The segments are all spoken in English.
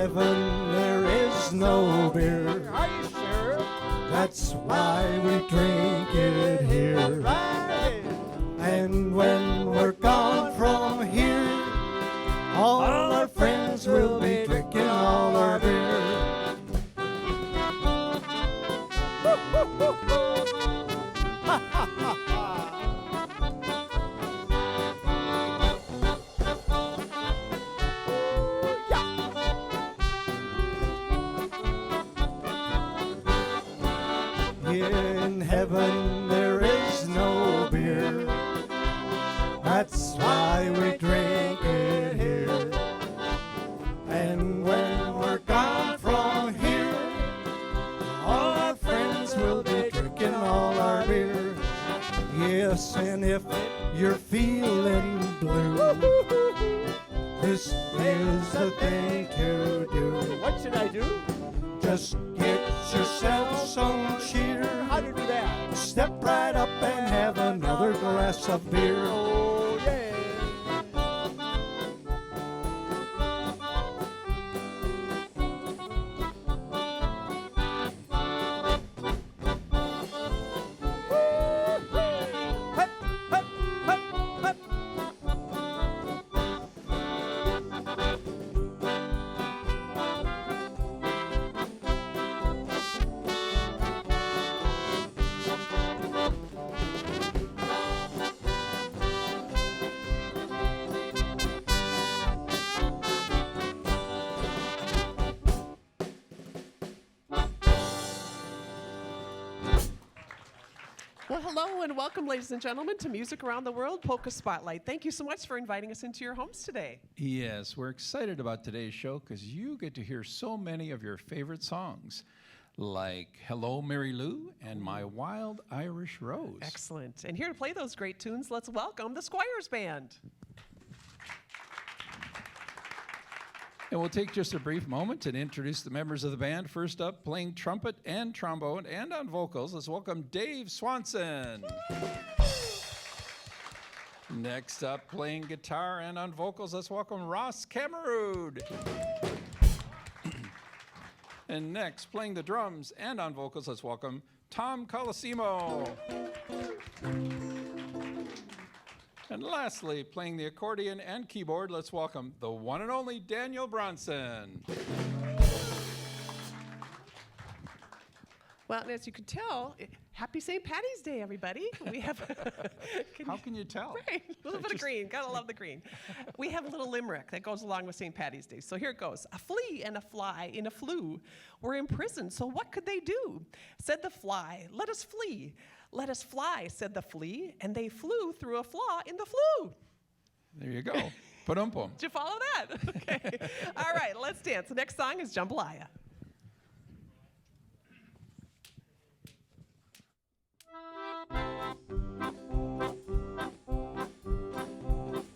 heaven there is no beer. Are you sure? That's why we drink it here. Right. And when we're gone from here, all our friends will be drinking all our beer. In heaven there is no beer. That's why we drink it here. And when we're gone from here, all our friends will be drinking all our beer. Yes, and if you're feeling blue, this is the thing to do. What should I do? Just get yourself some cheer. How to do that? Step right up and have another glass of beer. Oh, yeah. Hup, hup, hup, hup. Well, hello and welcome, ladies and gentlemen, to Music Around the World Polka Spotlight. Thank you so much for inviting us into your homes today. Yes, we're excited about today's show because you get to hear so many of your favorite songs, like Hello, Mary Lou and My Wild Irish Rose. Excellent. And here to play those great tunes, let's welcome the Squires Band. And we'll take just a brief moment to introduce the members of the band. First up, playing trumpet and trombone and on vocals, let's welcome Dave Swanson. Next up, playing guitar and on vocals, let's welcome Ross Camerood. And next, playing the drums and on vocals, let's welcome Tom Colosimo. And lastly, playing the accordion and keyboard, let's welcome the one and only Daniel Bronson. Well, and as you can tell, happy St. Patty's Day, everybody. We have How can you tell? Right, a little bit of green. Gotta love the green. We have a little limerick that goes along with St. Patty's Day. So here it goes. A flea and a fly in a flue were imprisoned, so what could they do? Said the fly, let us flee. Let us fly, said the flea, and they flew through a flaw in the flue. There you go. Pa-dum-pum. Did you follow that? Okay. All right, let's dance. The next song is Jambalaya.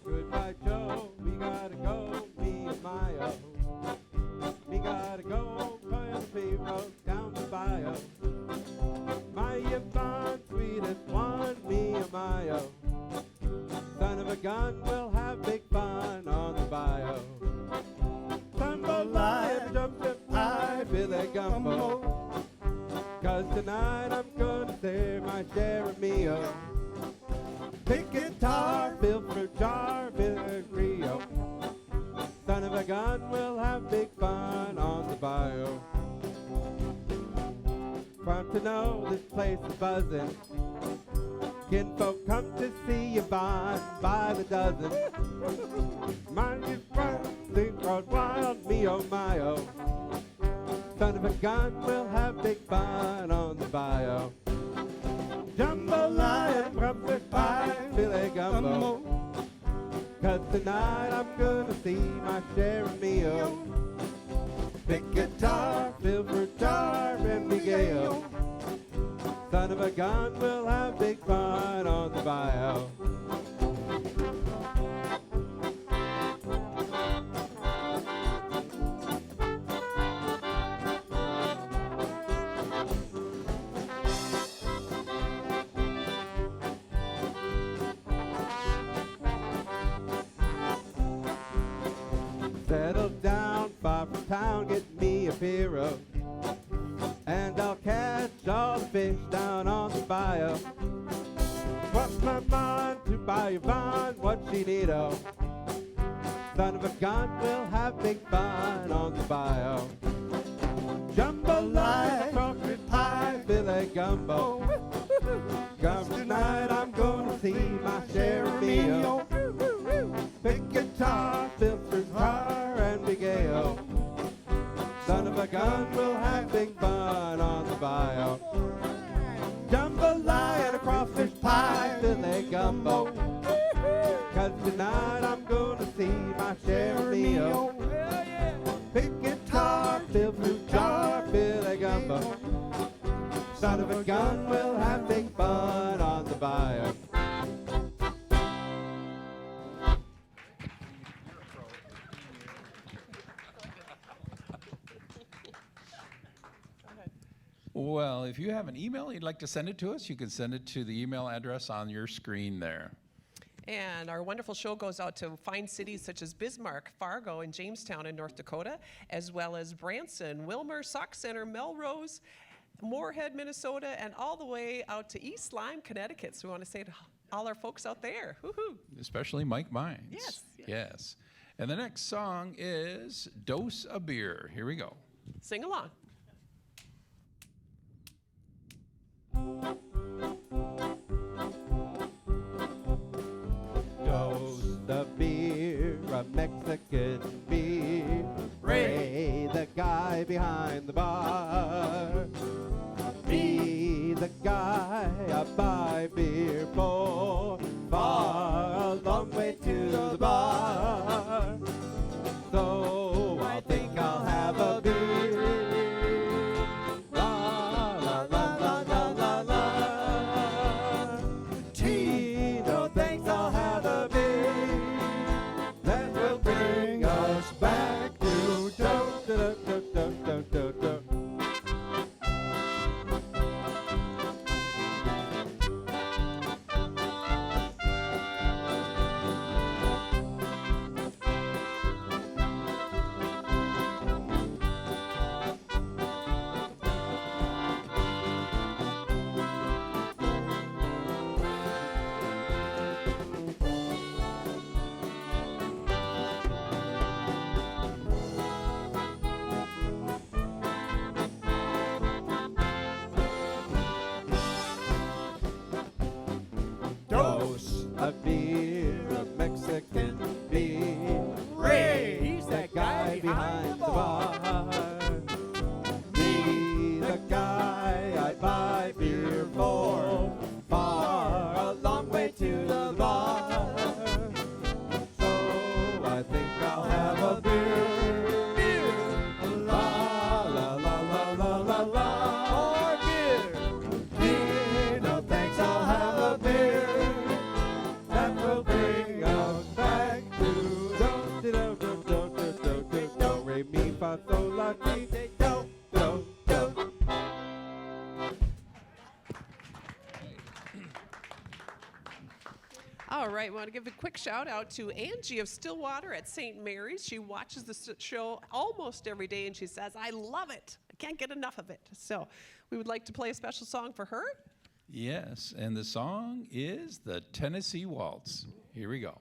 Goodbye, Joe. We gotta go, me and Maya. We gotta go, put the road down the bayou. My Yvonne, sweetest one, me and Maya. Son of a gun, we'll have big fun on the bayou. Jambalaya, jump, jump, I feel a gumbo. 'Cause tonight I'm gonna share my share of meal. Pick guitar, fill fruit jar, fill Rio. Son of a gun, we'll have big fun on the bayou. Want to know this place is buzzing. Kinfolk come to see Yvonne by the dozen. Mind your front, the crowd wild, me oh my oh. Son of a gun, we'll have big fun on the bayou. Jambalaya, trumpet pie, filet gumbo. 'Cause tonight I'm gonna see my share of meal. Pick guitar, fill fruit jar, and Miguel. Son of a gun, we'll have big fun on the bayou. Settle down far from town, get me a pirogue, and I'll catch all the fish down on the bayou. Cross my mind to buy Yvonne what she need, oh. Son of a gun, we'll have big fun on the bayou. Jambalaya, crawfish pie, filet gumbo. Come tonight, I'm gonna see my share of meal. Pick guitar, filter car, and big ale. Son of a gun, we'll have big fun on the bayou. Jambalaya and a crawfish pie, filet gumbo. 'Cause tonight I'm gonna see my share of meal. Pick guitar, fill fruit jar, filet gumbo. Son of a gun, we'll have big fun on the bayou. Well, if you have an email you'd like to send it to us, you can send it to the email address on your screen there. And our wonderful show goes out to fine cities such as Bismarck, Fargo, and Jamestown in North Dakota, as well as Branson, Wilmer, Sauk Center, Melrose, Moorhead, Minnesota, and all the way out to East Lyme, Connecticut. So we want to say to all our folks out there, woohoo. Especially Mike Mines. Yes. Yes. And the next song is Dose a Beer. Here we go. Sing along. Dose the beer, a Mexican beer. Ray, the guy behind the bar. Be the guy I buy beer for. Far, a long way to the bar. So I think I'll have a beer. La la la la la la la. Tino thinks I'll have a beer that will bring us back to do do do do do do do. Dose a beer, a Mexican beer. Ray, he's that guy behind the bar. Be the guy I buy beer for. Far, a long way to the bar. So I think I'll have a beer. Beer. La la la la la la la. More beer. Beer, no thanks, I'll have a beer. That will bring us back to do do do do do do do do re mi fa sol la ti do do do. All right, we want to give a quick shout out to Angie of Stillwater at St. Mary's. She watches the show almost every day and she says, I love it. I can't get enough of it. So we would like to play a special song for her. Yes, and the song is the Tennessee Waltz. Here we go.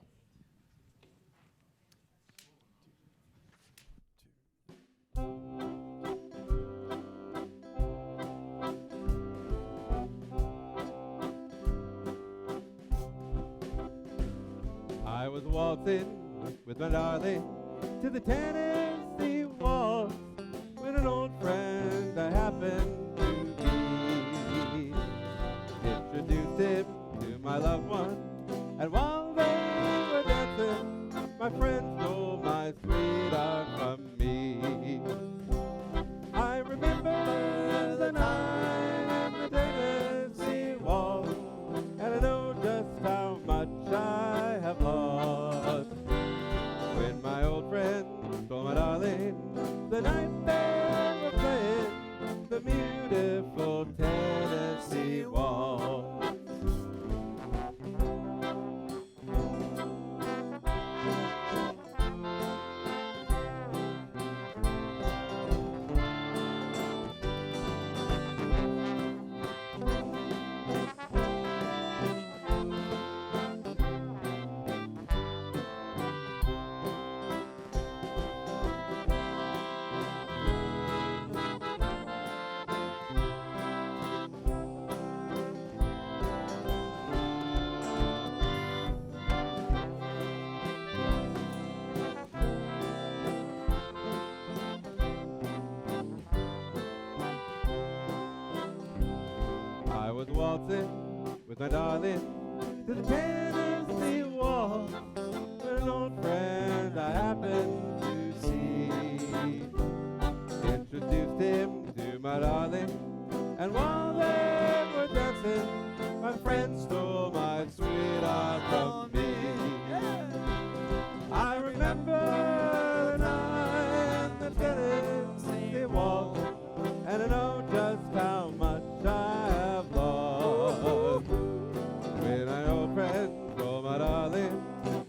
I was waltzing with my darling to the Tennessee Waltz when an old friend I happened to meet introduced him to my loved one, and while they were dancing, my friend stole my sweetheart from me. I remember the night at the Tennessee Waltz, and I know just how much I have lost. When my old friend stole my darling, the night they were playing the beautiful Tennessee Waltz. my darling, to the Tennessee Waltz, with an old friend I happened to see. Introduced him to my darling, and while they were dancing, my friend stole my sweetheart from me. I remember the night the Tennessee Waltz, and I know just how much I have lost. When my old friend stole my darling,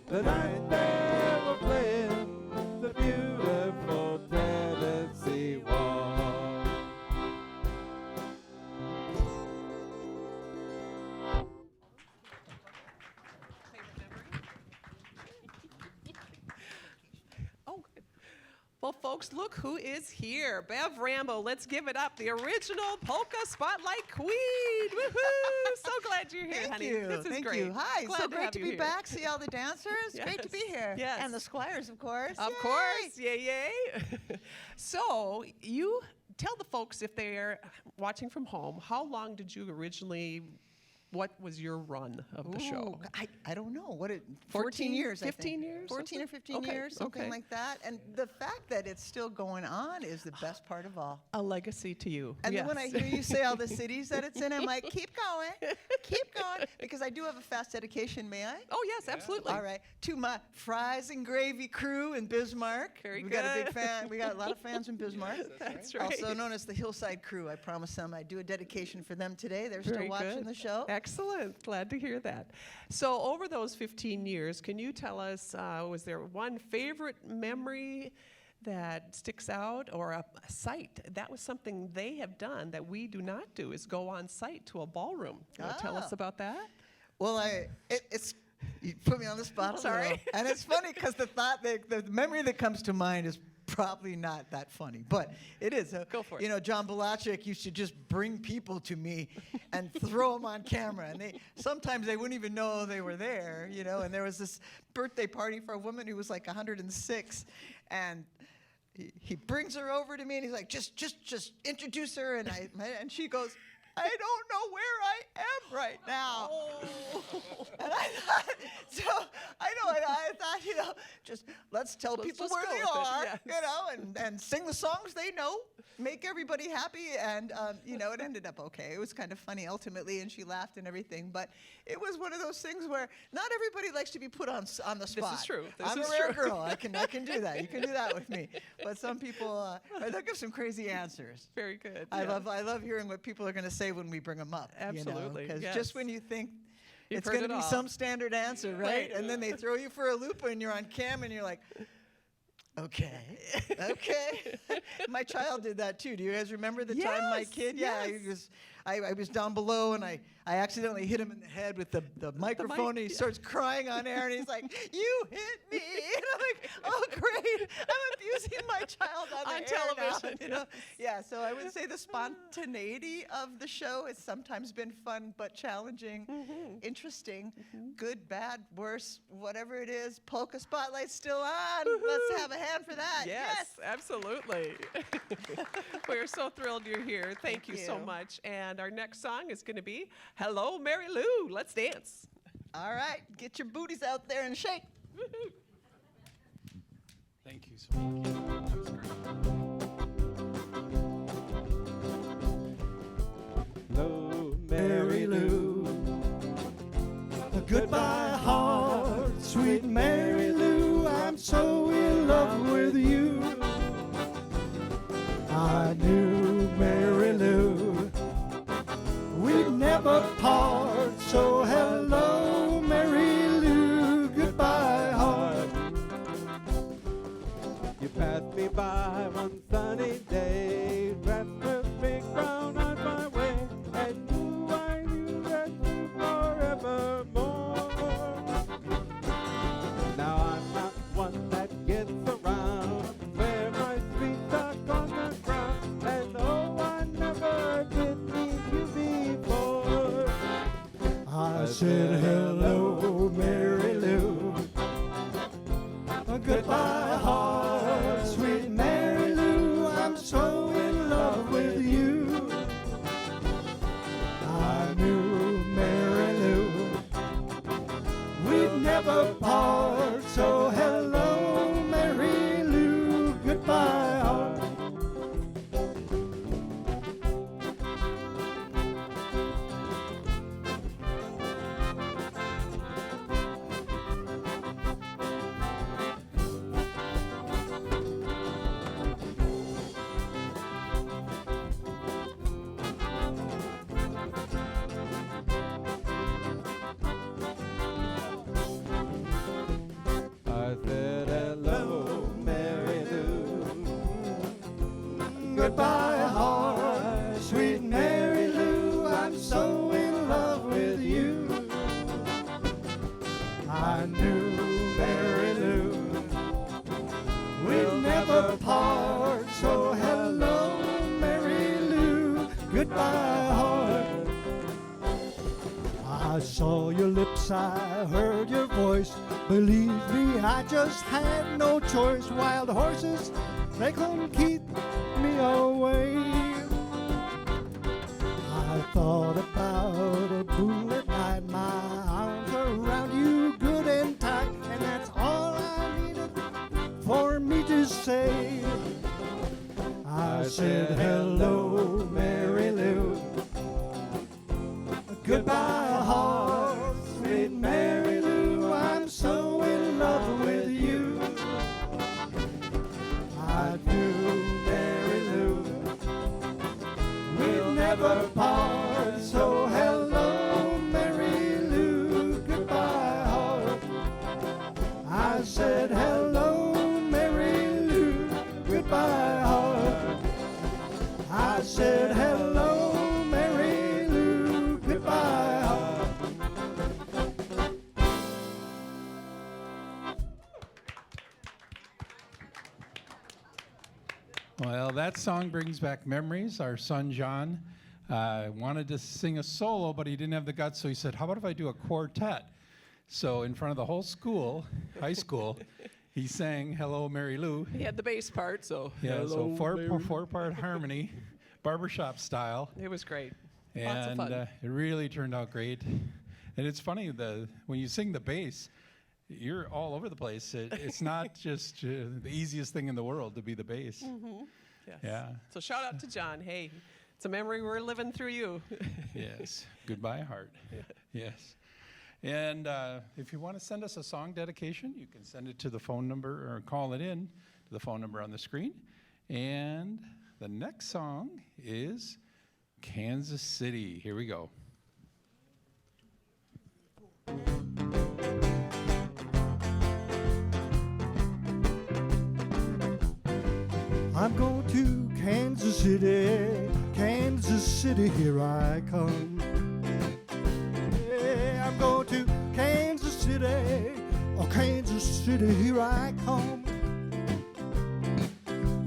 the night they were playing the beautiful Tennessee Waltz. Oh, good. Well, folks, look who is here. Bev Rambo, let's give it up. The original Polka Spotlight Queen. Woohoo! So glad you're here, Thank honey. you. This is Thank great. you. Hi. Glad so to great have to you be here. back. See all the dancers. Great to be Yes. here. Yes. And the Squires, of course. Of Yay. course. Yay, yay. So, you tell the folks if they're watching from home, how long did you originally, what was your run of the show? Ooh, I don't know. 14 14, years, 15 I think. years, 14 or something? 15 Okay, years, something okay. like that. And the fact that it's still going on is the best part of all. A legacy to you. And yes. then when I hear you say all the cities that it's in, I'm like, keep going, because I do have a fast dedication, may I? Oh, yes, absolutely. All right. To my fries and gravy crew in Bismarck. Very We got a big good. fan. We got a lot of fans in Bismarck. That's right. Also known as the Hillside Crew. I promised them I'd do a dedication for them today. They're Very still watching good. the show. Excellent. Glad to hear that. So, over those 15 years, can you tell us, was there one favorite memory that sticks out, or a site? That was something they have done that we do not do, is go on site to a ballroom. You wanna tell us Ah. about that? Well, it's you put me on the spot. a Sorry. little. And it's funny because the memory that comes to mind is probably not that funny, but it is. Go for it. You know, John Balachek used to just bring people to me and throw them on camera, and sometimes they wouldn't even know they were there. You know, and there was this birthday party for a woman who was like 106, and he brings her over to me, and he's like, just introduce her, and and she goes, I don't know where I am right now. And I thought, I thought, you know, just let's tell Let's people just where go they with it, are, yes. you know, and sing the songs they know, make everybody happy, and you know, it ended up okay. It was kind of funny ultimately, and she laughed and everything, but it was one of those things where not everybody likes to be put on the spot. This is true. I'm a rare girl. I can do that. You can do that with me. But some people, they'll give some crazy answers. Very good. I yeah. love hearing what people are going to say when we bring them up. Absolutely, Because yes. just when you think You've it's heard going it to be all. some standard answer, right? Right. And then they throw you for a loop and you're on cam and you're like, okay. My child did that too. Do you guys remember the time my Yes, kid? yes. I was down below and I accidentally hit him in the head with the microphone, and he starts crying on air, and he's like, "You hit me!" And I'm like, "Oh, great! I'm abusing my child on On the air now," television, you know? Yeah. So I would say the spontaneity of the show has sometimes been fun but challenging, interesting, good, bad, worse, whatever it is. Polka Spotlight's still on. Let's have a hand for that. Yes, absolutely. We're so thrilled you're here. Thank you so you. much. And our next song is going to be Hello, Mary Lou. Let's dance. All right, get your booties out there and shake. Woohoo. Thank you so much. That was great. Hello, Mary Lou. Goodbye, heart, sweet Mary Lou. I'm so in love with you. I knew Mary Lou. We'd never part. So hello, Mary Lou. Goodbye, heart. You passed me by one sunny day, dressed with big brown on my way, and I knew that you forevermore. Now I'm not one that gets around, where my feet stuck on the ground, and oh, I never did meet you before. I said hello, Mary Lou. Goodbye, heart, sweet Mary Lou. I'm so in love with you. I knew Mary once I heard your voice. Believe me, I just had no choice. Wild horses, they couldn't keep me away. I thought about a moonlit night, my arms around you good and tight, and that's all I needed for me to say. I said, hello, Mary Lou. Goodbye, heart, sweet Mary Lou. I'm so in love with you. I do, Mary Lou. We'll never part. So hello, Mary Lou. Goodbye, heart. I said, hello, Mary Lou. Goodbye, heart. I said, hello, Mary Lou. Goodbye, heart. Well, that song brings back memories. Our son John wanted to sing a solo, but he didn't have the guts, so he said, how about if I do a quartet? So in front of the whole school, high school, he sang Hello, Mary Lou. He had the bass part, so Yeah, hello, so Mary. four-part harmony, barbershop style. It was great. Lots of And fun. it really turned out great. And it's funny, when you sing the bass, you're all over the place. It's not just the easiest thing in the world to be the bass. Yes. Yeah. So shout out to John. Hey, it's a memory we're living through you. Yes. Goodbye, heart. Yes. And if you want to send us a song dedication, you can send it to the phone number or call it in to the phone number on the screen. And the next song is Kansas City. Here we go. I'm going to Kansas City, here I come. Yeah, I'm going to Kansas City, oh Kansas City, here I come.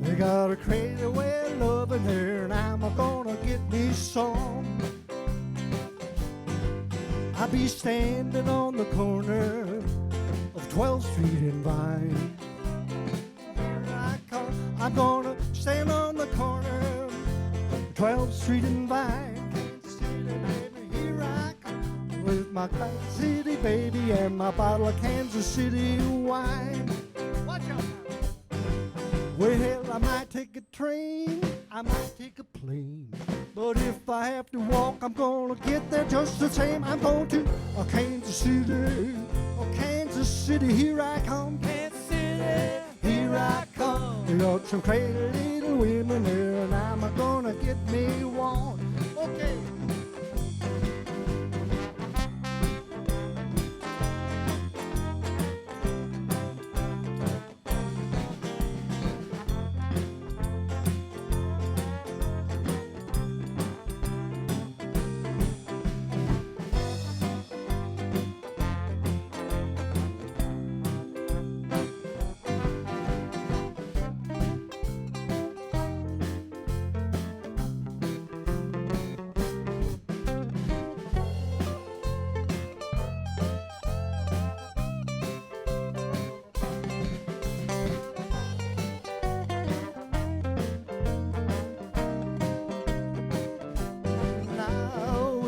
They got a crazy way of loving there, and I'm gonna get me some. I'll be standing on the corner of 12th Street and Vine. I'm gonna stand on the corner of 12th Street and Vine. Kansas City, baby, here I come with my Kansas City baby and my bottle of Kansas City wine. Watch out now. Well, I might take a train, I might take a plane, but if I have to walk, I'm gonna get there just the same. I'm going to Kansas City, oh Kansas City, here I come. Kansas City, here I come. They got some crazy little women there, and I'm gonna get me one. Okay.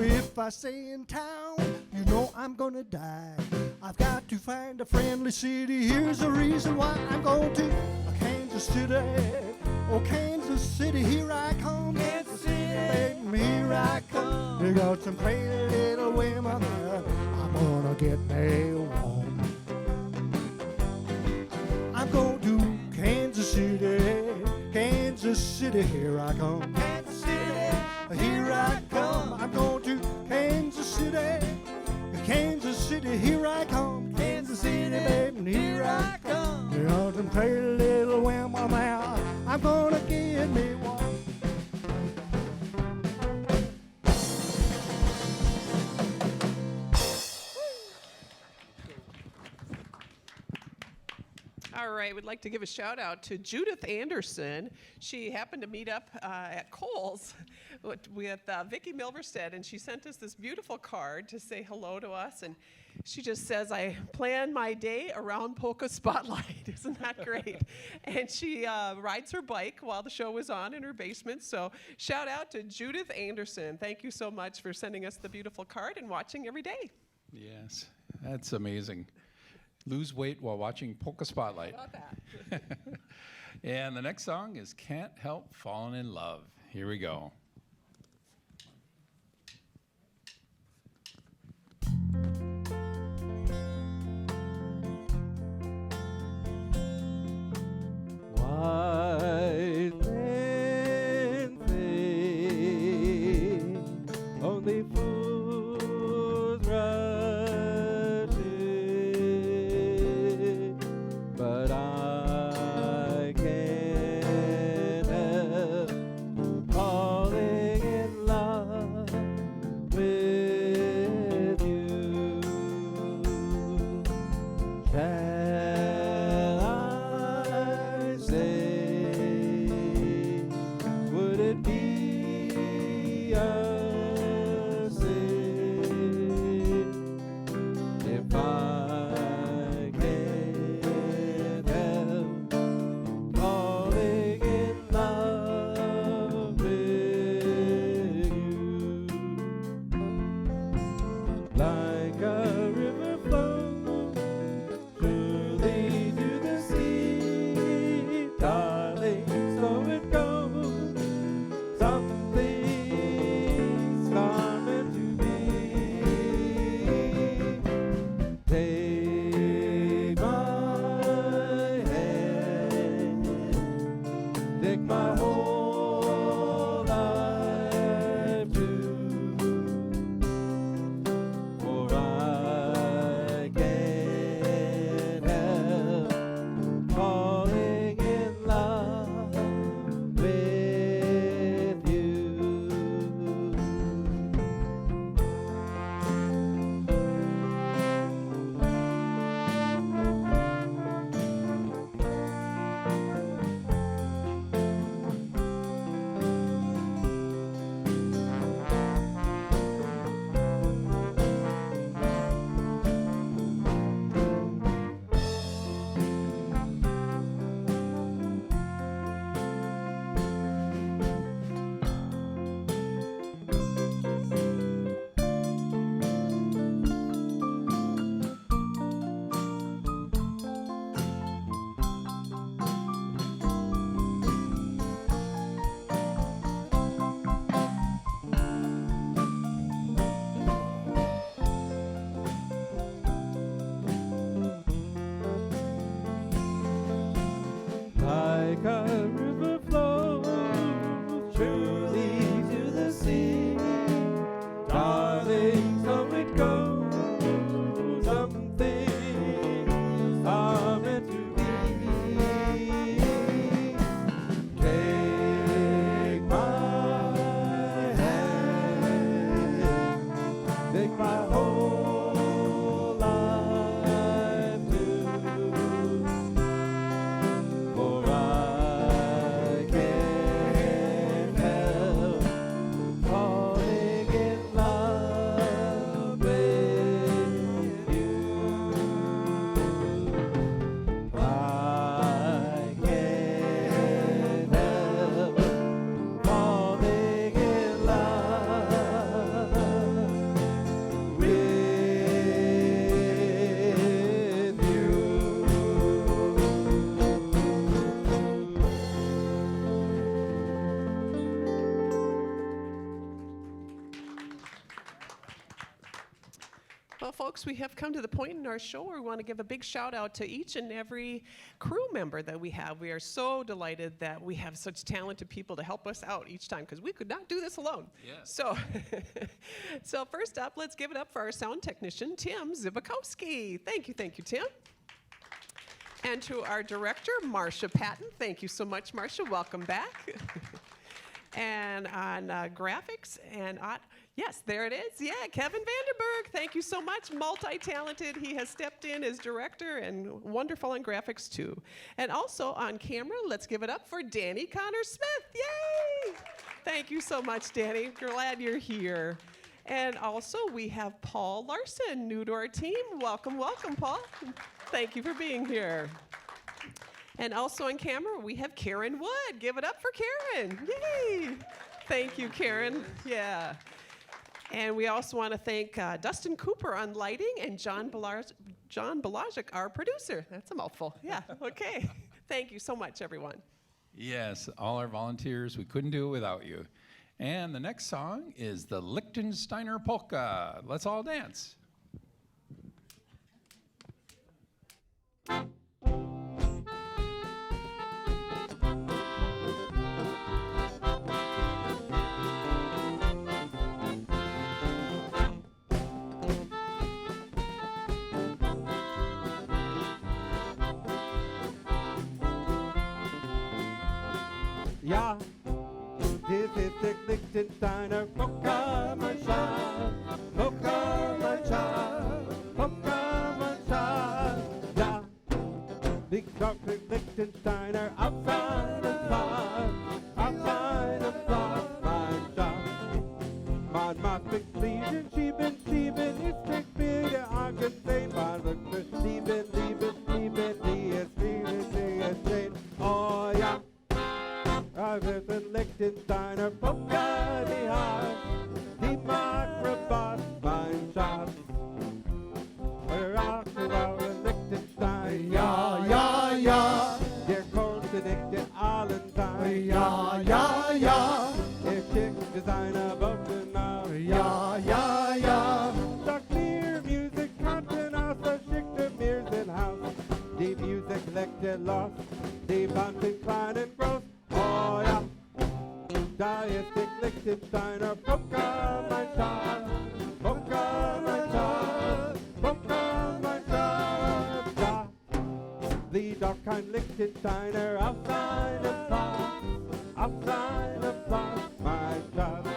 If I stay in town, you know I'm gonna die. I've got to find a friendly city. Here's the reason why I'm going to Kansas City. Oh, Kansas City, here I come. Kansas City, baby, here I come. They got some crazy little women there. I'm gonna get me one. I'm going to Kansas City, here I come. Kansas City, here I come. I'm going to Kansas City, here I come. Kansas City, baby, here I come. You know some pretty little women there. I'm gonna get me one. All right, we'd like to give a shout out to Judith Anderson. She happened to meet up at Kohl's with Vicki Milverstead, and she sent us this beautiful card to say hello to us. And She just says, I plan my day around Polka Spotlight. Isn't that great? And she rides her bike while the show is on in her basement. So shout out to Judith Anderson. Thank you so much for sending us the beautiful card and watching every day. Yes, that's amazing. Lose weight while watching Polka Spotlight. How about that? And the next song is Can't Help Falling in Love. Here we go. Wise men say only fools rush in, but I can't help falling in love with you. Shall I say, would it be a sin if I can't help falling in love with you? Like a river flows surely to the sea, darling, so it goes. Something's coming to me. Take my hand, take my whole life too. For I can't help falling in love with you. Like a river flows surely to the sea, darling, so it goes. Something's coming to me. Take my hand, take my whole life too. For I can't help falling in love with you. I can't help falling in love with you. Well, folks, we have come to the point in our show where we want to give a big shout out to each and every crew member that we have. We are so delighted that we have such talented people to help us out each time because we could not do this alone. Yes. So, so first up, let's give it up for our sound technician, Tim Zibakowski. Thank you, Tim. And to our director, Marcia Patton. Thank you so much, Marcia. Welcome back. And on graphics and on, yes, there it is. Yeah, Kevin Vanderberg. Thank you so much. Multi-talented. He has stepped in as director and wonderful on graphics too. And also on camera, let's give it up for Danny Connor Smith. Yay! Thank you so much, Danny. Glad you're here. And also we have Paul Larson, new to our team. Welcome, welcome, Paul. Thank you for being here. And also on camera, we have Karen Wood. Give it up for Karen. Yay! Thank you, Karen. Yeah. And we also want to thank Dustin Cooper on lighting and John Balajic, our producer. That's a mouthful. Yeah, okay. Thank you so much, everyone. Yes, all our volunteers, we couldn't do it without you. And the next song is the Liechtensteiner Polka. Let's all dance. Ja, dit is de Liechtensteiner Polka, mein Schatz. Polka, mein Schatz. Polka, mein Schatz. Ja, die Dr. Liechtensteiner auf seinem Platz. Auf seinem Platz, mein Schatz. Man macht mich lieben, schieben, ist nicht wieder angesehen. Man wird mich lieben, die es sehen. Oh ja. With a Liechtensteiner Polka, die hat die Makrobot, mein Schatz. Rock about a Liechtenstein, ja, ja, ja. Der konnte nicht in allen sein, ja, ja, ja. Der schickt seine Boten nach, ja, ja, ja. Sagt mir, Musik kannten aus, da schickte mir's in Haus. Die Musik leckte los, die Band in klein und groß. Oh ja, da ist die Liechtensteiner Polka, mein Schatz. Polka, mein Schatz. Polka, mein Schatz. Da liegt doch kein Liechtensteiner auf seinem Platz, mein Schatz.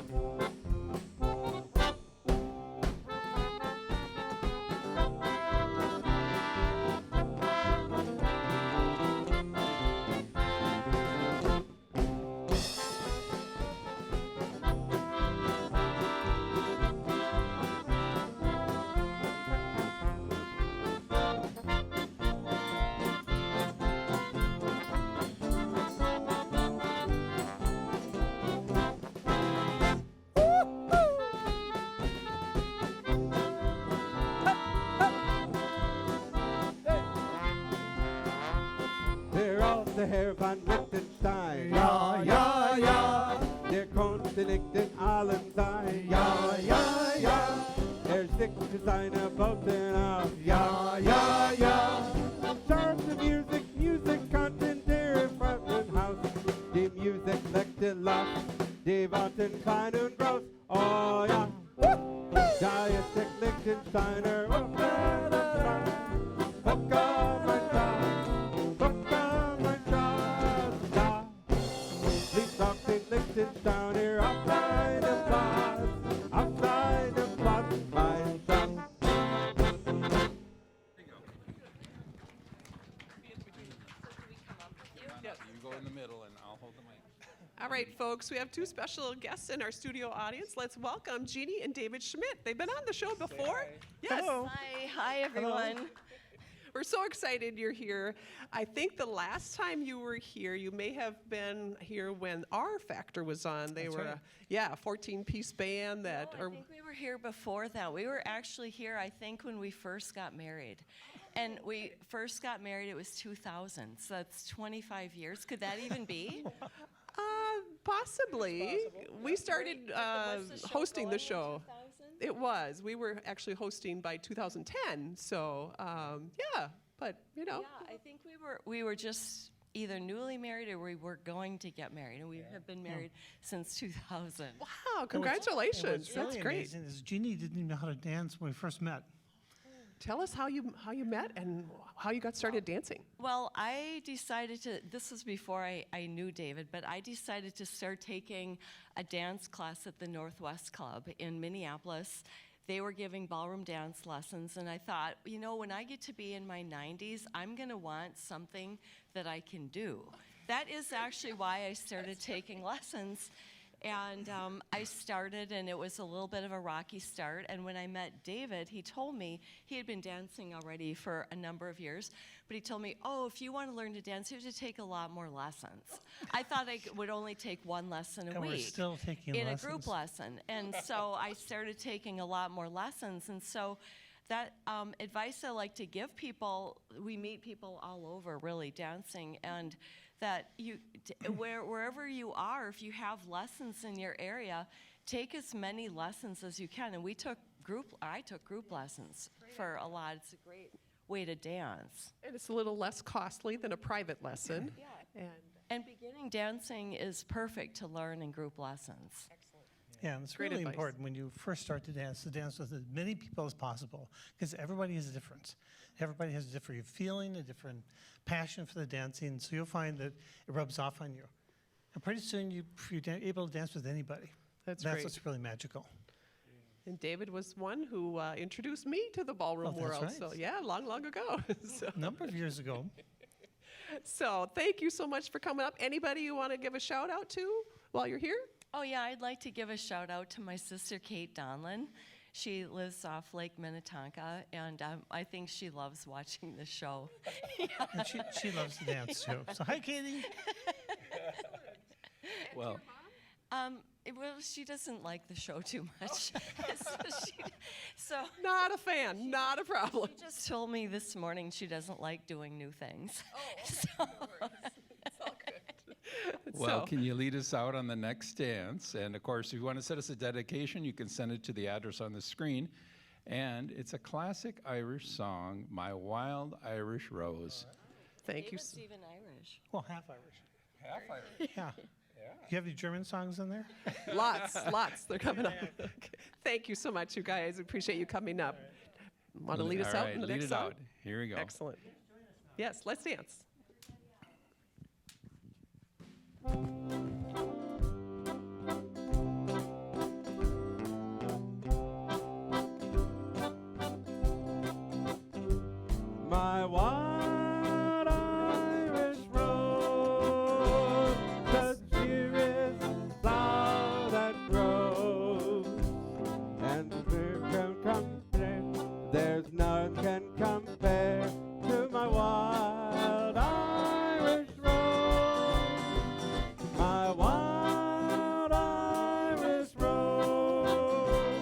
Der Herr von Liechtenstein, ja, ja, ja. Der konnte nicht in allen sein, ja, ja, ja. Schickte seine Boten auf, ja, ja, ja. Scharfe Musik kannte der im Fremdenhaus. Die Musik leckte los, die warten klein und groß, oh ja. Da ist der Liechtensteiner, Polka, mein Schatz. Polka, mein Schatz. Da liegt doch den Liechtensteiner auf seinem Platz, mein Schatz. You go in the middle and I'll hold the mic. All right, folks, we have two special guests in our studio audience. Let's welcome Jeannie and David Schmidt. They've been on the show before. Yes. Hello. Hi everyone. We're so excited you're here. I think the last time you were here, you may have been here when R Factor was on. They were, a 14-piece band that. I think we were here before that. We were actually here, I think, when we first got married. And we first got married, it was 2000, so that's 25 years. Could that even be? Possibly. We started Was the show hosting the going in show. 2000? It was. We were actually hosting by 2010. So, but you know. Yeah, I think we were just either newly married or we were going to get married, and we have been married since 2000. Wow! Congratulations. What's That's really great. amazing is Jeannie didn't even know how to dance when we first met. Tell us how you met and how you got started dancing. Well, I decided to, this was before I knew David, but I decided to start taking a dance class at the Northwest Club in Minneapolis. They were giving ballroom dance lessons, and I thought, you know, when I get to be in my 90s, I'm going to want something that I can do. That is actually why I started taking lessons. And I started, and it was a little bit of a rocky start. And when I met David, he told me he had been dancing already for a number of years. But he told me, oh, if you want to learn to dance, you have to take a lot more lessons. I thought I would only take one lesson a And week. we're still taking in lessons. a group lesson. And so I started taking a lot more lessons. And so that advice I like to give people, we meet people all over really dancing, and that wherever you are, if you have lessons in your area, take as many lessons as you can. And I took group lessons for a lot. It's a great way to dance. And it's a little less costly than a private lesson. Yeah. And beginning dancing is perfect to learn in group lessons. Yeah, and it's Great really advice. important when you first start to dance with as many people as possible, because everybody is different. Everybody has a different feeling, a different passion for the dancing, so you'll find that it rubs off on you. And pretty soon you're able to dance with anybody. That's That's great. what's really magical. And David was one who introduced me to the ballroom Oh, that's world. right. So yeah, long ago. A number of years ago. So thank you so much for coming up. Anybody you want to give a shout out to while you're here? Oh yeah, I'd like to give a shout out to my sister Kate Donlin. She lives off Lake Minnetonka, and I think she loves watching the show. And she loves to dance too. So hi, Katie. Well, Well, she doesn't like the show too much. so Not a fan, not a problem. she just told me this morning she doesn't like doing new things. well, So- can you lead us out on the next dance? And of course, if you want to send us a dedication, you can send it to the address on the screen. And it's a classic Irish song, My Wild Irish Rose. Thank you. David's even Irish. Well, half Irish. Half Irish. Yeah. You have any German songs in there? Lots. They're coming up. Okay. Thank you so much, you guys. Appreciate you coming up. Want to lead us All out right, in the lead next it song? out. Here we go. Excellent. Yes, let's dance. My wild Irish rose, the dearest flower that grows, and there's none can compare to my wild Irish rose. My wild Irish rose,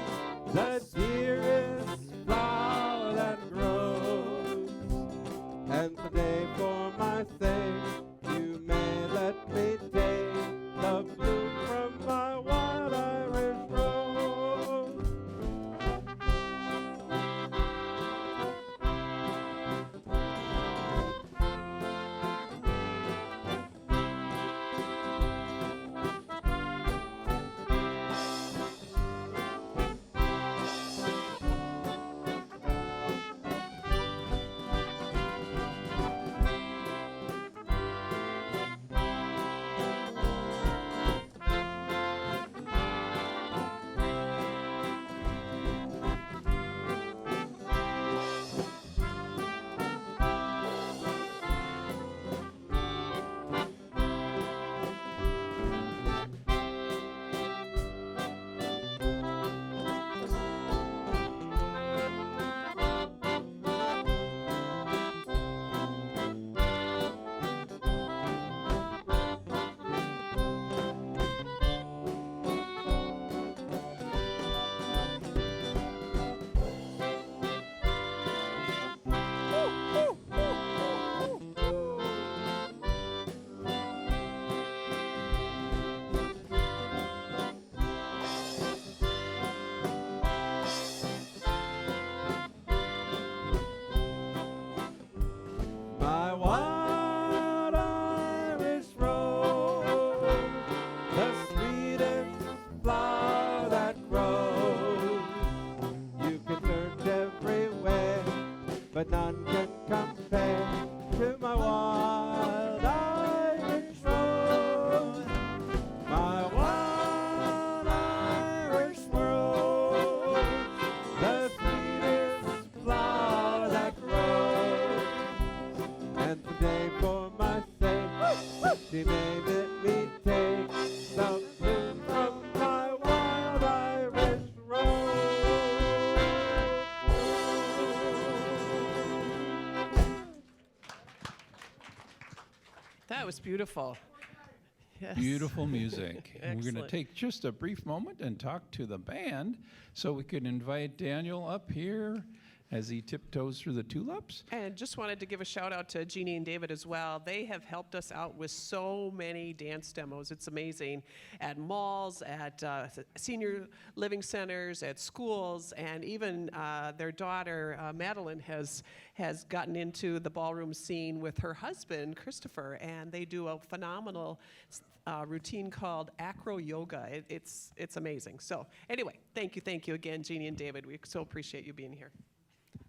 the dearest flower that grows. And today for my sake, you may let me take the bloom from my wild Irish rose. My wild Irish rose, the sweetest flower that grows. You can search everywhere, but none can compare to my wild Irish rose. My wild Irish rose, the sweetest flower that grows. And today for my sake, she may let me take the bloom from That was beautiful. Yes. Beautiful music. And we're going to Excellent. take just a brief moment and talk to the band so we can invite Daniel up here as he tiptoes through the tulips. And just wanted to give a shout out to Jeannie and David as well. They have helped us out with so many dance demos. It's amazing. At malls, at senior living centers, at schools, and even their daughter, Madeline, has gotten into the ballroom scene with her husband, Christopher, and they do a phenomenal routine called acro yoga. It's amazing. So anyway, thank you again, Jeannie and David. We so appreciate you being here.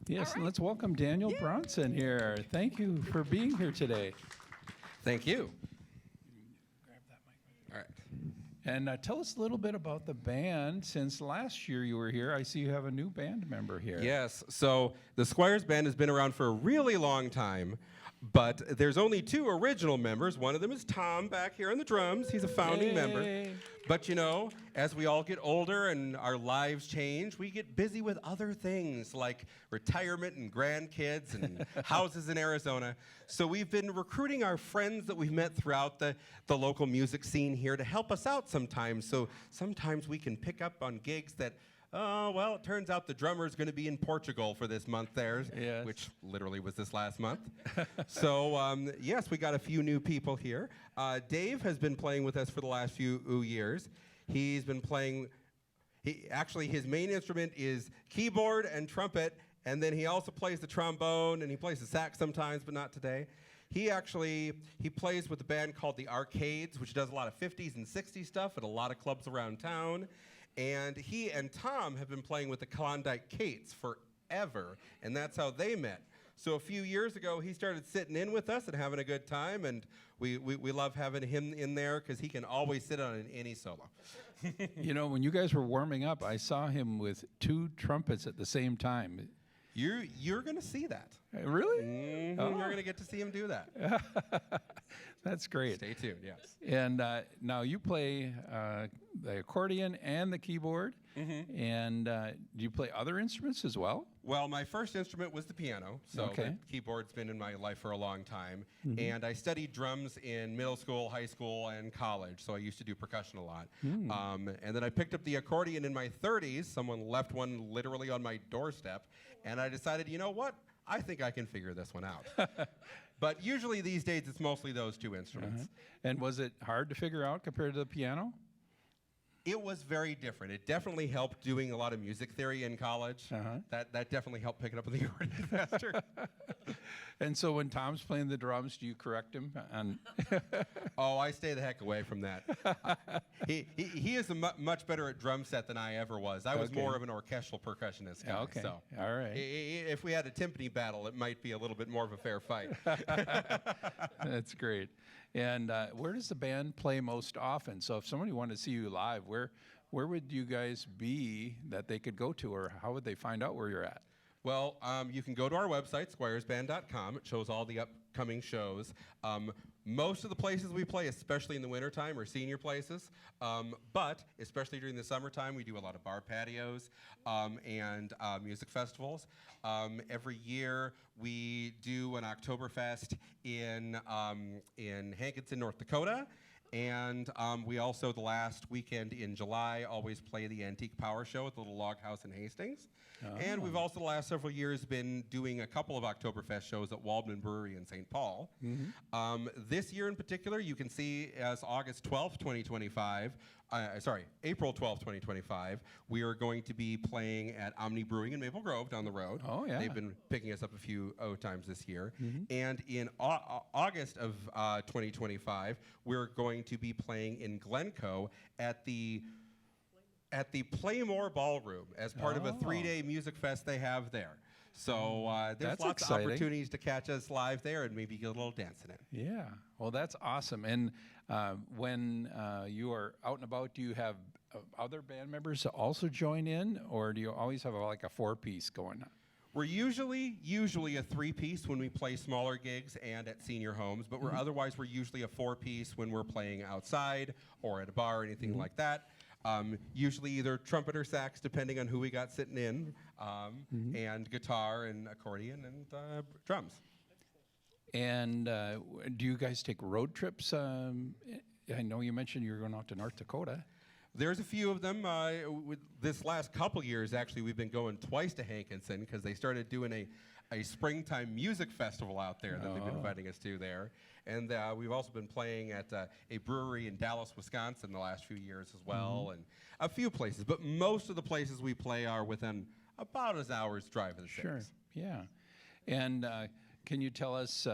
Yes, and let's welcome Daniel Bronson here. Thank you for being here today. Thank you. All right. And tell us a little bit about the band. Since last year you were here, I see you have a new band member here. Yes, so the Squires band has been around for a really long time, but there's only 2 original members. One of them is Tom back here on the drums. He's a founding member. Yay. But you know, as we all get older and our lives change, we get busy with other things like retirement and grandkids and houses in Arizona. So we've been recruiting our friends that we've met throughout the local music scene here to help us out sometimes. So sometimes we can pick up on gigs that, oh, well, it turns out the drummer's going to be in Portugal for this month there, Yes. which literally was this last month. So, yes, we got a few new people here. Dave has been playing with us for the last few years. He's been playing, actually, his main instrument is keyboard and trumpet, and then he also plays the trombone, and he plays the sax sometimes, but not today. He plays with a band called the Arcades, which does a lot of 50s and 60s stuff at a lot of clubs around town. And he and Tom have been playing with the Klondike Kates forever, and that's how they met. So a few years ago, he started sitting in with us and having a good time, and we love having him in there because he can always sit on any solo. You know, when you guys were warming up, I saw him with 2 trumpets at the same time. You're going to see that. Really? Mhm, Oh. You're going to get to see him do that. That's great. Stay tuned, yes. And now you play the accordion and the keyboard. Mm-hmm. And do you play other instruments as well? Well, my first instrument was the piano, so Okay. the keyboard's been in my life for a long time. And I studied drums in middle school, high school, and college, so I used to do percussion a lot. And then I picked up the accordion in my 30s. Someone left one literally on my doorstep, and I decided, you know what? I think I can figure this one out. But usually these days, it's mostly those 2 instruments. And was it hard to figure out compared to the piano? It was very different. It definitely helped doing a lot of music theory in college. That definitely helped pick it up with the accordion faster. And so when Tom's playing the drums, do you correct him? And Oh, I stay the heck away from that. He is much better at drum set than I ever was. I was Okay. more of an orchestral percussionist guy. Okay. So All right. if we had a timpani battle, it might be a little bit more of a fair fight. That's great. And where does the band play most often? So if somebody wanted to see you live, where would you guys be that they could go to, or how would they find out where you're at? Well, you can go to our website, squiresband.com. It shows all the upcoming shows. Most of the places we play, especially in the wintertime, are senior places. But especially during the summertime, we do a lot of bar patios and music festivals. Every year, we do an Oktoberfest in Hankinson, North Dakota. And we also, the last weekend in July, always play the Antique Power Show at the little log house in Hastings. And we've also, the last several years, been doing a couple of Oktoberfest shows at Waldman Brewery in St. Paul. This year in particular, you can see as August 12th, 2025, April 12th, 2025, we are going to be playing at Omni Brewing in Maple Grove down the road. Oh, yeah. They've been picking us up a few times this year. And in August of 2025, we're going to be playing in Glencoe at the Playmore Ballroom as part of a 3-day music fest they have there. So there's That's lots exciting. of opportunities to catch us live there and maybe get a little dancing in. Yeah. Well, that's awesome. And when you are out and about, do you have other band members also join in, or do you always have like a 4-piece going on? We're usually a 3-piece when we play smaller gigs and at senior homes, but otherwise we're usually a 4-piece when we're playing outside or at a bar or anything like that. Usually either trumpet or sax, depending on who we got sitting in, and guitar and accordion and drums. And do you guys take road trips? I know you mentioned you're going out to North Dakota. There's a few of them. With this last couple years, actually, we've been going twice to Hankinson because they started doing a springtime music festival out there that they've been inviting us to there. And we've also been playing at a brewery in Dallas, Wisconsin the last few years as well, and a few places. But most of the places we play are within about an hour's drive of the Sure, cities. yeah. And can you tell us,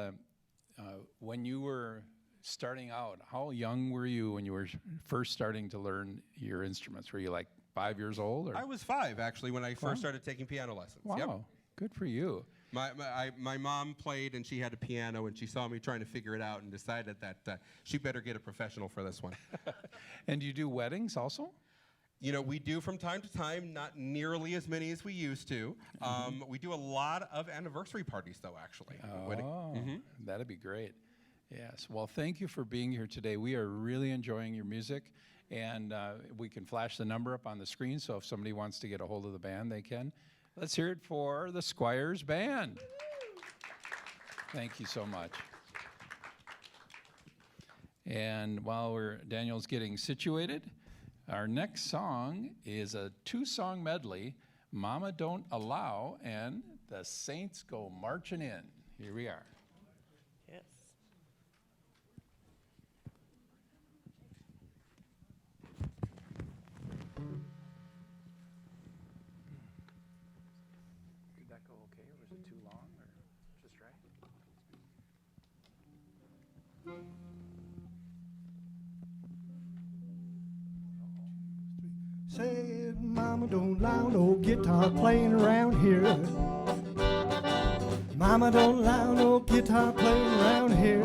when you were starting out, how young were you when you were first starting to learn your instruments? Were you like 5 years old? Or? I was 5, actually, when I first started taking piano lessons. Wow, Yep. good for you. My mom played, and she had a piano, and she saw me trying to figure it out and decided that she better get a professional for this one. And do you do weddings also? You know, we do from time to time, not nearly as many as we used to. We do a lot of anniversary parties, though, actually. Oh, that'd be great. Yes. Well, thank you for being here today. We are really enjoying your music, and we can flash the number up on the screen, so if somebody wants to get a hold of the band, they can. Let's hear it for the Squires Band. Thank you so much. And while Daniel's getting situated, our next song is a 2-song medley, Mama Don't Allow, and The Saints Go Marching In. Here we are. Yes. Did that go okay, or was it too long, or just right? Said, Mama don't allow no guitar playing around here. Mama don't allow no guitar playing around here.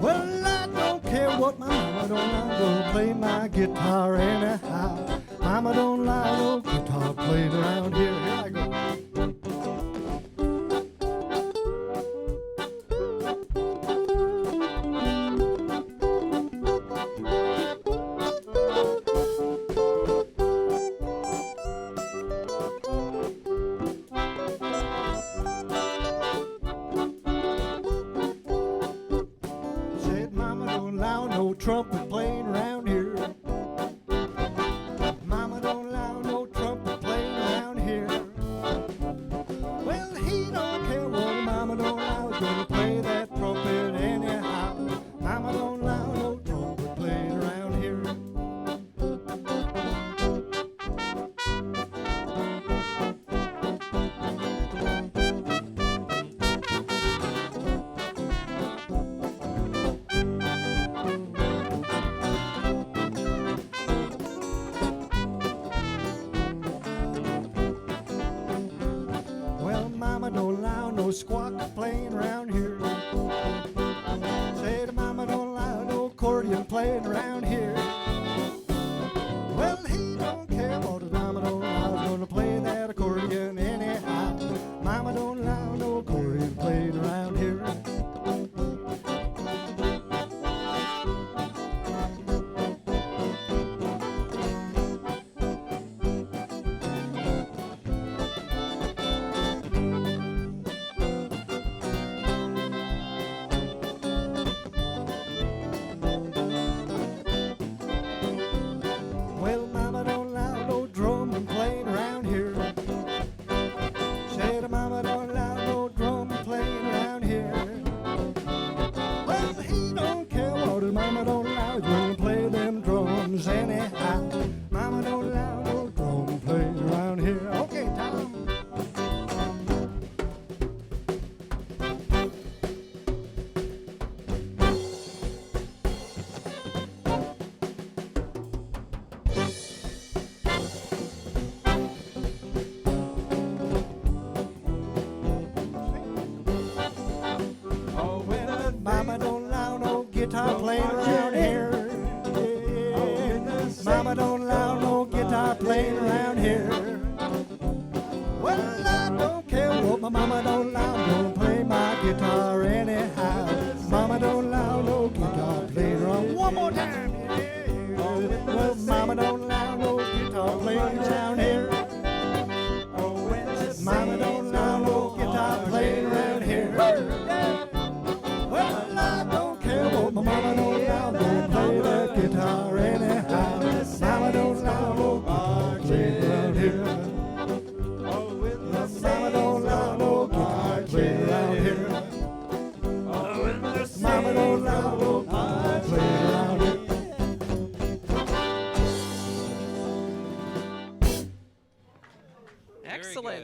Well, I don't care what my mama don't allow, I'm gonna play my guitar anyhow. Mama don't allow no guitar playing around here. Here I go. Said, Mama don't allow no trumpet playing around here. Mama don't allow no trumpet playing around here. Well, he don't care what Mama don't allow, he's gonna play that trumpet anyhow. Mama don't allow no trumpet playing around here. Well, Mama don't allow no squawk playing around here. Said Mama don't allow no accordion playing around here. Well, he don't care what his Mama don't allow, he's gonna play that accordion anyhow. Mama don't allow no accordion playing around here. Well, Mama don't allow no drum playing around here. Said Mama don't allow no drum playing around here. Well, he don't care what his Mama don't allow, he's gonna play them drums anyhow. Mama don't allow no drum playing around here. Okay, Tom. Oh, well, Mama don't allow no guitar playing around here. Yeah. Mama don't allow no guitar playing around here. Well, I don't care what my mama don't allow, I'm gonna play my guitar anyhow. Mama don't allow no guitar playing around. One more time. Yeah. Well, Mama don't allow no guitar playing around here. Mama don't allow no guitar playing around here.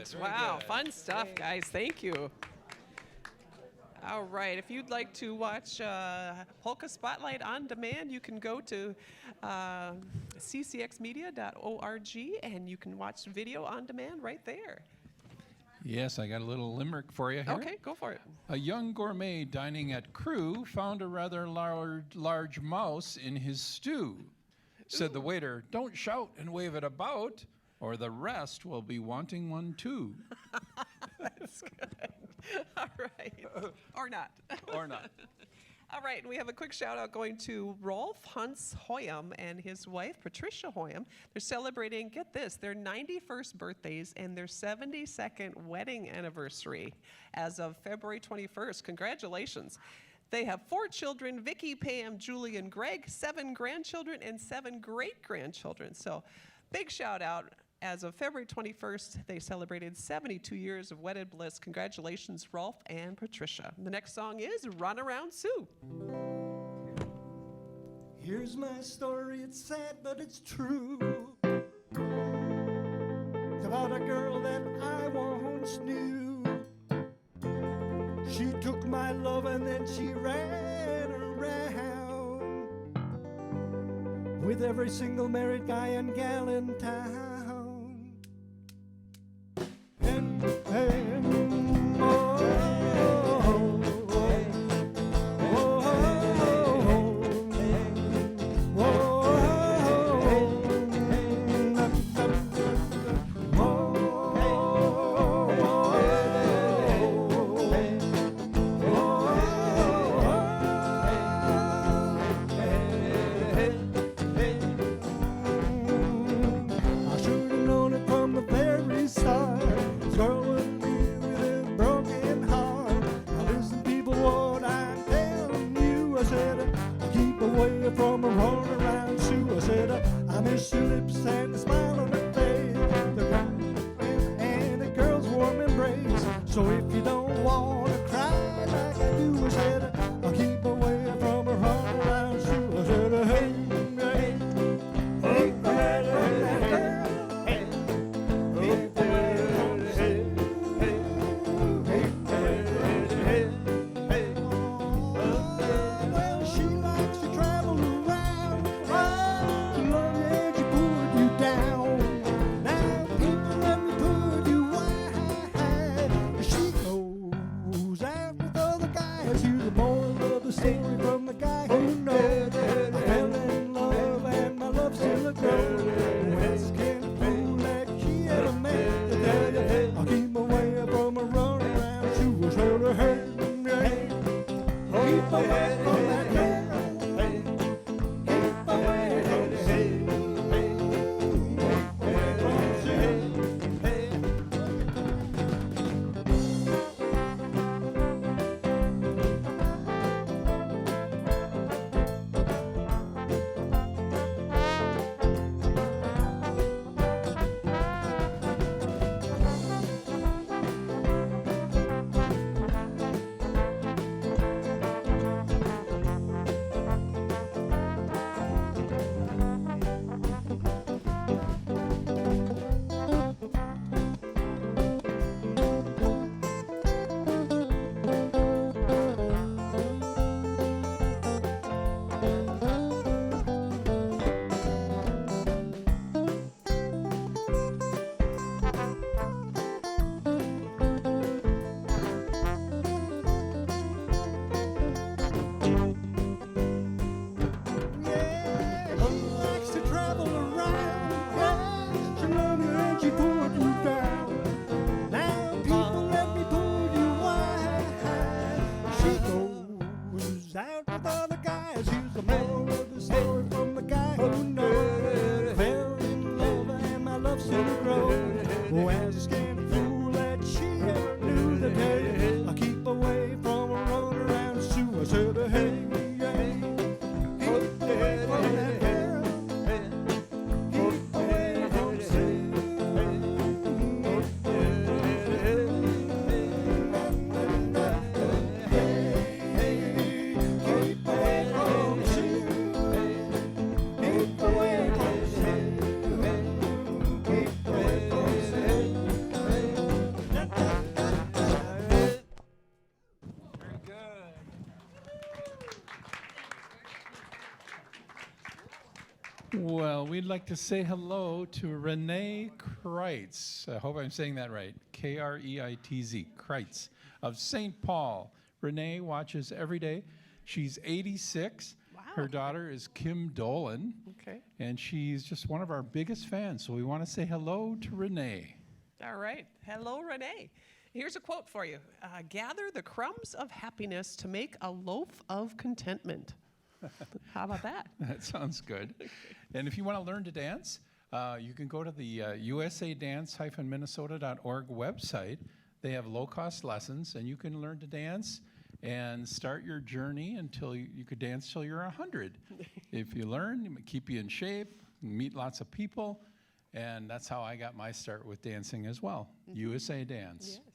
Excellent. very Wow, good. fun stuff, guys. Thank you. All right, if you'd like to watch Polka Spotlight on demand, you can go to ccxmedia.org and you can watch video on demand right there. Yes, I got a little limerick for you here. Okay, go for it. A young gourmet dining at Crew found a rather large mouse in his stew. Said the waiter, "Don't shout and wave it about, or the rest will be wanting one too." That's good. All right. Or not. Or not. All right, and we have a quick shout out going to Rolf Hunts Hoyam and his wife, Patricia Hoyam. They're celebrating, get this, their 91st birthdays and their 72nd wedding anniversary as of February 21st. Congratulations. They have 4 children, Vicky, Pam, Julie, and Greg, 7 grandchildren, and 7 great-grandchildren. So big shout out. As of February 21st, they celebrated 72 years of wedded bliss. Congratulations, Rolf and Patricia. The next song is Run Around Sue. Here's my story, it's sad, but it's true. It's about a girl that I once knew. She took my love and then she ran around with every single married guy and gal in town. And oh, I should have known it from the very start. This girl would be with a broken heart. Now listen, people, what I'm telling you. I said, keep away from a run around Sue. I said, I miss your lips and the smile on her face, the girlfriend and a girl's warm embrace. So if you don't want to cry like I do, I said, I'll keep away from a run around Sue. I said, hey, hey, hey, hey, hey, hey. Well, she likes to travel around. She loves the edge of put you down. Now people let me put you wide. She goes out with other guys. Here's the moral of the story from the guy who knows. I fell in love and my love still a grows. What's can fool that she ever meant to tell you? I'll keep away from a run around. She was her head. Keep away from that girl. Keep away from Sue. Away from Sue. Yeah, she likes to travel around. She loves you and she put you down. Now people let me pull you wide. She goes out with other guys. Here's the moral of the story from the guy who knows. Fell in love and my love still grows. Oh, as a scared fool that she ever knew the day. I keep away from a run around Sue. I said, hey, yeah. Keep away from that girl. Keep away from Sue. Keep away Well, we'd like to say hello to Renee Kreitz. I hope I'm saying that right. Kreitz, Kreitz of St. Paul. Renee watches every day. She's 86. Wow. Her daughter is Kim Dolan. Okay. And she's just one of our biggest fans. So we want to say hello to Renee. All right. Hello, Renee. Here's a quote for you. Gather the crumbs of happiness to make a loaf of contentment. How about that? That sounds good. And if you want to learn to dance, you can go to the usadance-minnesota.org website. They have low-cost lessons, and you can learn to dance and start your journey until you could dance till you're 100. If you learn, it keep you in shape, meet lots of people, and that's how I got my start with dancing as well. USA Dance. Yes.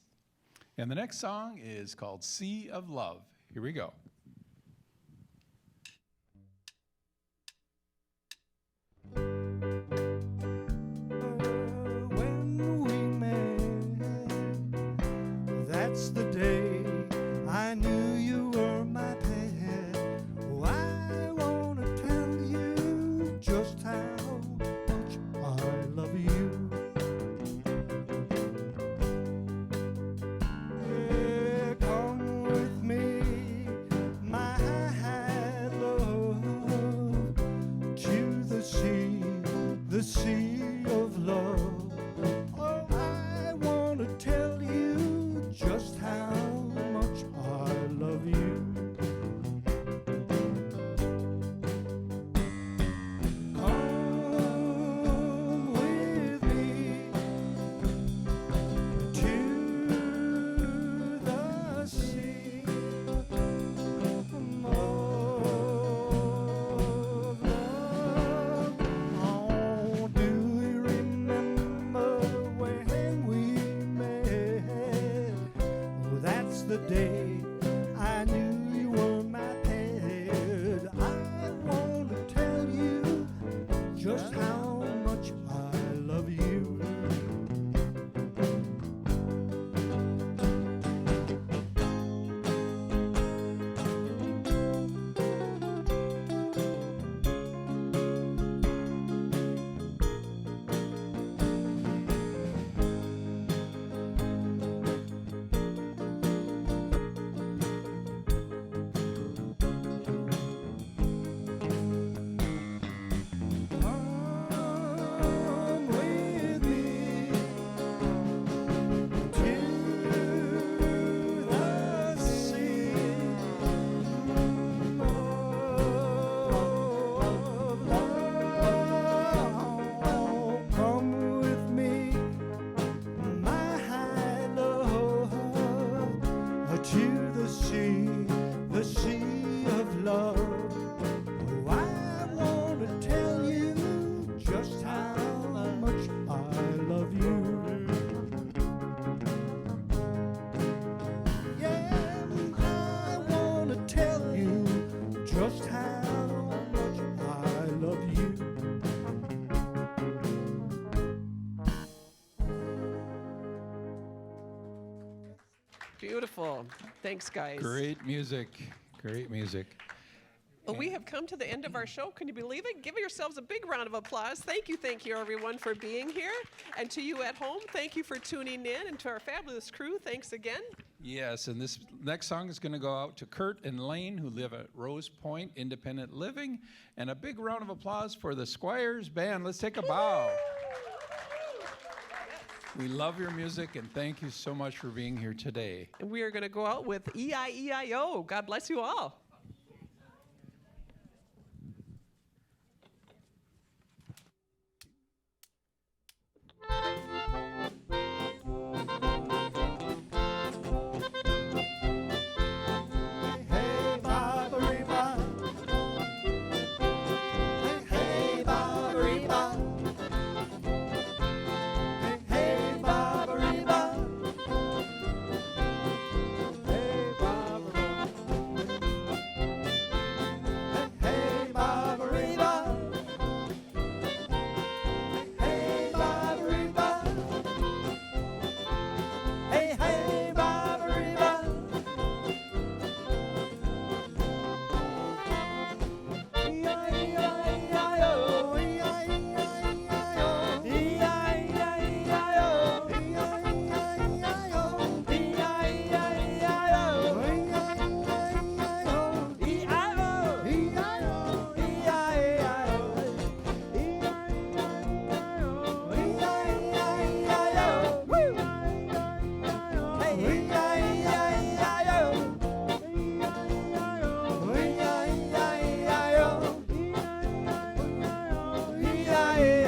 And the next song is called Sea of Love. Here we go. When we met, that's the day I knew you were my pet. Oh, I want to tell you just how much I love you. Yeah, come with me, my love, to the sea of love. Oh, I want to tell you just how much I love you. Come with me to the sea of love. Oh, do you remember when we met? Oh, that's the day I knew you were my pet. I want to tell you just how much I love you. Come with me to the sea of love. Come with me, my love, to the sea of love. Oh, I want to tell you just how much I love you. Yeah, I want to tell you just how much I love you. Beautiful. Thanks, guys. Great music. Great music. Well, we have come to the end of our show. Can you believe it? Give yourselves a big round of applause. Thank you, everyone, for being here. And to you at home, thank you for tuning in. And to our fabulous crew, thanks again. Yes, and this next song is going to go out to Kurt and Lane, who live at Rose Point Independent Living. And a big round of applause for the Squires Band. Let's take a bow. We love your music, and thank you so much for being here today. And we are going to go out with E-I-E-I-O. God bless you all. Hey, ba-ba-ree-ba. Hey, ba-ba-ree-ba. Hey, ba-ba-ree-ba. Hey, ba-ba-ree-ba.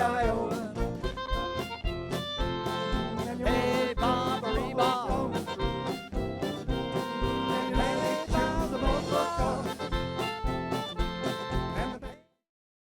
Viola.